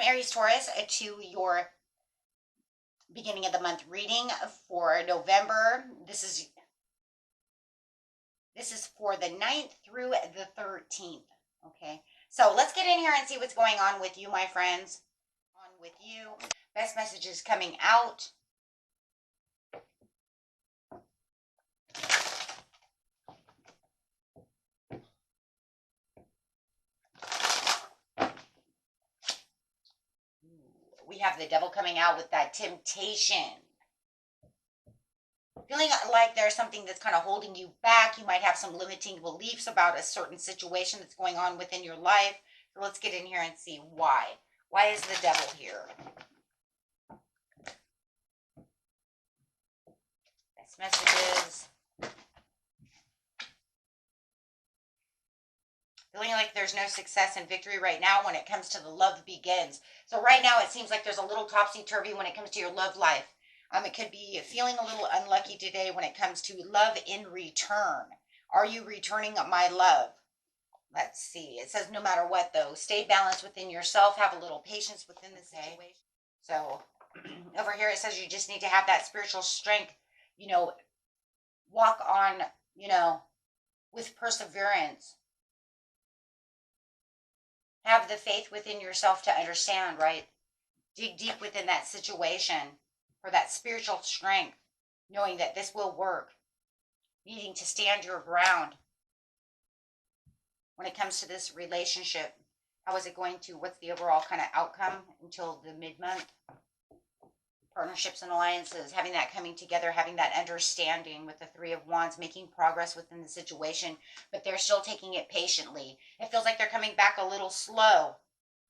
Welcome, Aries, Taurus, to your beginning of the month reading for November. This is for the 9th through the 13th. Okay, so let's get in here and see what's going on with you, my friends. Best messages coming out. We have the devil coming out with that temptation. Feeling like there's something that's kind of holding you back. You might have some limiting beliefs about a certain situation that's going on within your life. So let's get in here and see why. Why is the devil here? Best messages. Feeling like there's no success and victory right now when it comes to the love begins. So right now it seems like there's a little topsy-turvy when it comes to your love life. It could be feeling a little unlucky today when it comes to love in return. Are you returning my love? Let's see. It says no matter what, though, stay balanced within yourself. Have a little patience within the situation. So over here it says you just need to have that spiritual strength. Walk on, with perseverance. Have the faith within yourself to understand, right? Dig deep within that situation for that spiritual strength, knowing that this will work. Needing to stand your ground. When it comes to this relationship, how is it going to, what's the overall kind of outcome until the mid-month? Partnerships and alliances, having that coming together, having that understanding with the Three of Wands, making progress within the situation, but they're still taking it patiently. It feels like they're coming back a little slow,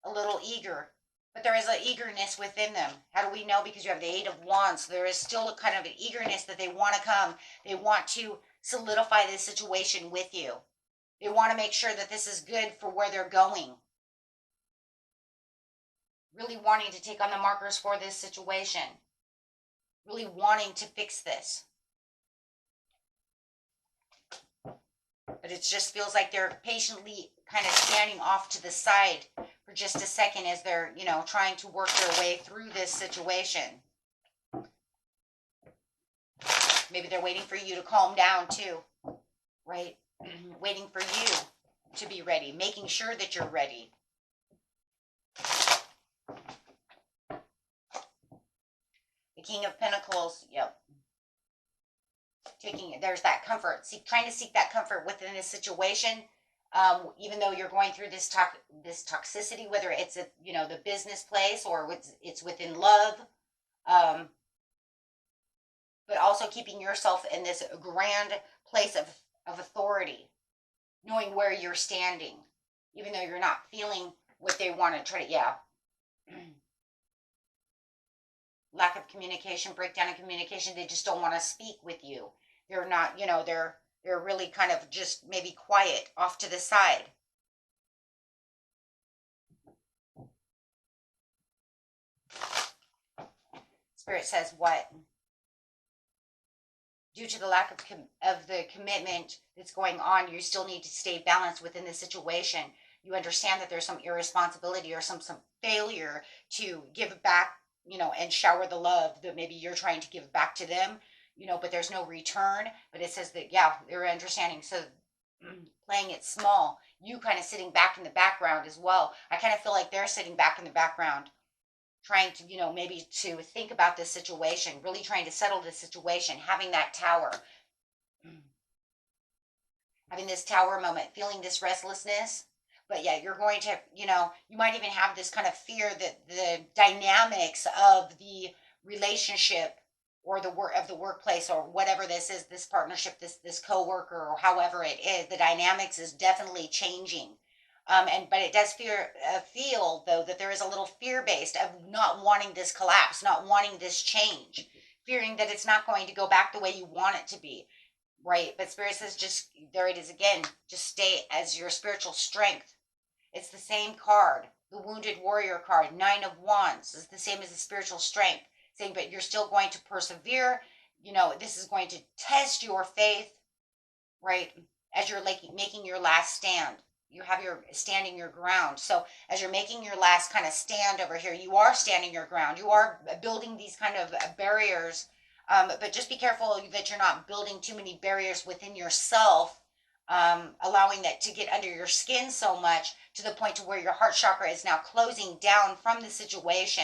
a little eager, but there is an eagerness within them. How do we know? Because you have the Eight of Wands. So there is still a kind of an eagerness that they want to come. They want to solidify this situation with you. They want to make sure that this is good for where they're going. Really wanting to take on the markers for this situation. Really wanting to fix this. But it just feels like they're patiently kind of standing off to the side for just a second as they're, trying to work their way through this situation. Maybe they're waiting for you to calm down too, right? Waiting for you to be ready, making sure that you're ready. The King of Pentacles, yep. There's that comfort. Trying to seek that comfort within a situation, even though you're going through this toxicity, whether it's at, the business place or it's within love, but also keeping yourself in this grand place of authority, knowing where you're standing, even though you're not feeling what they want to try to, lack of communication, breakdown in communication. They just don't want to speak with you. They're not, they're really kind of just maybe quiet off to the side. Spirit says what? Due to the lack of the commitment that's going on, you still need to stay balanced within the situation. You understand that there's some irresponsibility or some failure to give back, and shower the love that maybe you're trying to give back to them, but there's no return. But it says that, they're understanding. So playing it small, you kind of sitting back in the background as well. I kind of feel like they're sitting back in the background, trying to, maybe to think about this situation, really trying to settle this situation, having that tower, having this tower moment, feeling this restlessness. But you're going to, you might even have this kind of fear that the dynamics of the relationship or the workplace or whatever this is, this partnership, this coworker or however it is, the dynamics is definitely changing. But it does feel though that there is a little fear-based of not wanting this collapse, not wanting this change, fearing that it's not going to go back the way you want it to be, right? But Spirit says, just there it is again, just stay as your spiritual strength. It's the same card, the Wounded Warrior card, Nine of Wands. It's the same as the spiritual strength, saying, but you're still going to persevere. This is going to test your faith, right? As you're making your last stand. You have your standing your ground. So as you're making your last kind of stand over here, you are standing your ground. You are building these kind of barriers, but just be careful that you're not building too many barriers within yourself, allowing that to get under your skin so much to the point to where your heart chakra is now closing down from the situation,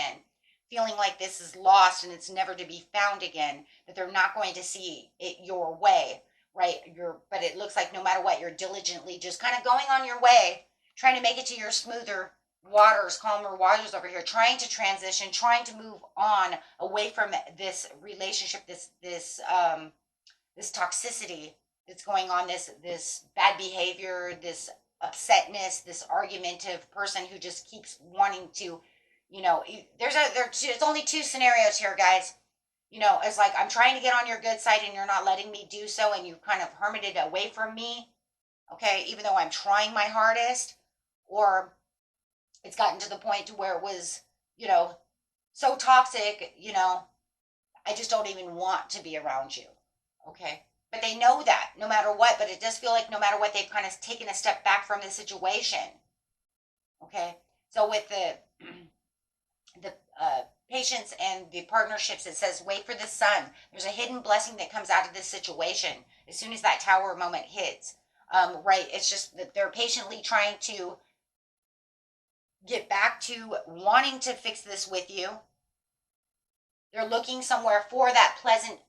feeling like this is lost and it's never to be found again, that they're not going to see it your way, right? But it looks like no matter what, you're diligently just kind of going on your way, trying to make it to your smoother waters, calmer waters over here, trying to transition, trying to move on away from this relationship, this toxicity that's going on, this bad behavior, this upsetness, this argumentative person who just keeps wanting to, there's only two scenarios here, guys. It's like I'm trying to get on your good side and you're not letting me do so, and you've kind of hermited away from me, okay, even though I'm trying my hardest. Or it's gotten to the point to where it was, so toxic, I just don't even want to be around you, okay? But they know that no matter what, but it does feel like no matter what, they've kind of taken a step back from the situation, okay? So with the patience and the partnerships, it says wait for the sun. There's a hidden blessing that comes out of this situation as soon as that tower moment hits, right? It's just that they're patiently trying to get back to wanting to fix this with you. They're looking somewhere for that pleasant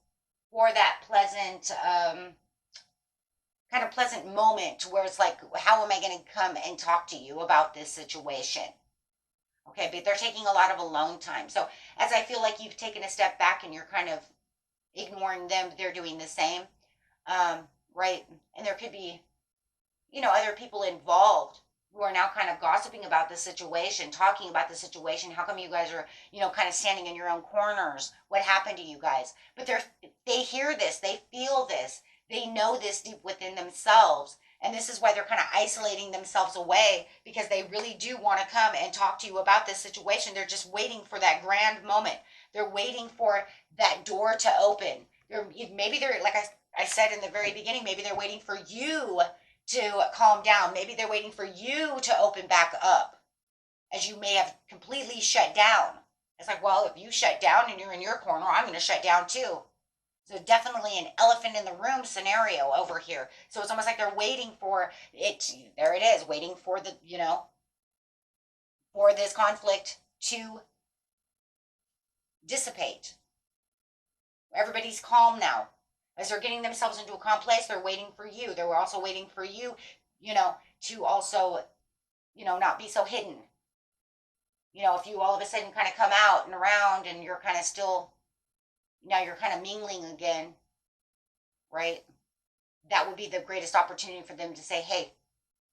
kind of pleasant moment where it's like, how am I going to come and talk to you about this situation? Okay, but they're taking a lot of alone time. So as I feel like you've taken a step back and you're kind of ignoring them, they're doing the same, right? And there could be, other people involved who are now kind of gossiping about the situation, talking about the situation. How come you guys are, kind of standing in your own corners? What happened to you guys? But they hear this, they feel this, they know this deep within themselves. And this is why they're kind of isolating themselves away, because they really do want to come and talk to you about this situation. They're just waiting for that grand moment. They're waiting for that door to open. Maybe they're, like I said in the very beginning, maybe they're waiting for you to calm down. Maybe they're waiting for you to open back up, as you may have completely shut down. It's like, well, if you shut down and you're in your corner, I'm going to shut down too. So definitely an elephant in the room scenario over here. So it's almost like they're waiting for it. There it is, waiting for for this conflict to dissipate. Everybody's calm now. As they're getting themselves into a calm place, they're waiting for you. They were also waiting for you, to also, not be so hidden. If you all of a sudden kind of come out and around and you're kind of still, now you're kind of mingling again, right? That would be the greatest opportunity for them to say, hey,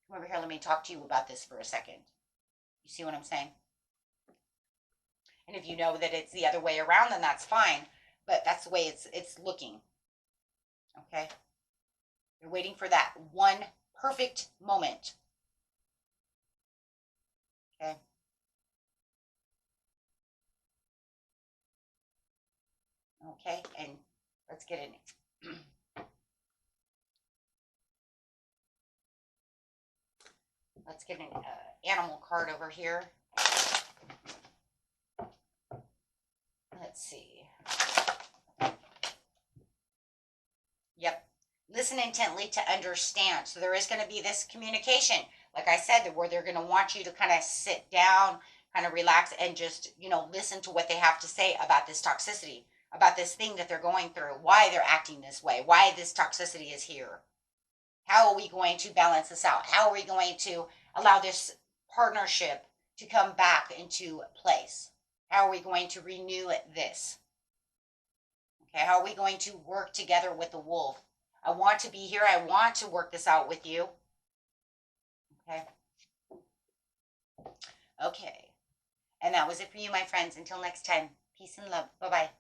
come over here, let me talk to you about this for a second. You see what I'm saying? And if you know that it's the other way around, then that's fine. But that's the way it's looking. Okay? You're waiting for that one perfect moment. Okay? Okay, and let's get in. Let's get an animal card over here. Let's see. Yep. Listen intently to understand. So there is going to be this communication, like I said, where they're going to want you to kind of sit down, kind of relax, and just, listen to what they have to say about this toxicity, about this thing that they're going through, why they're acting this way, why this toxicity is here. How are we going to balance this out? How are we going to allow this partnership to come back into place? How are we going to renew this? Okay, how are we going to work together with the wolf? I want to be here. I want to work this out with you. Okay. Okay. And that was it for you, my friends. Until next time, peace and love. Bye-bye.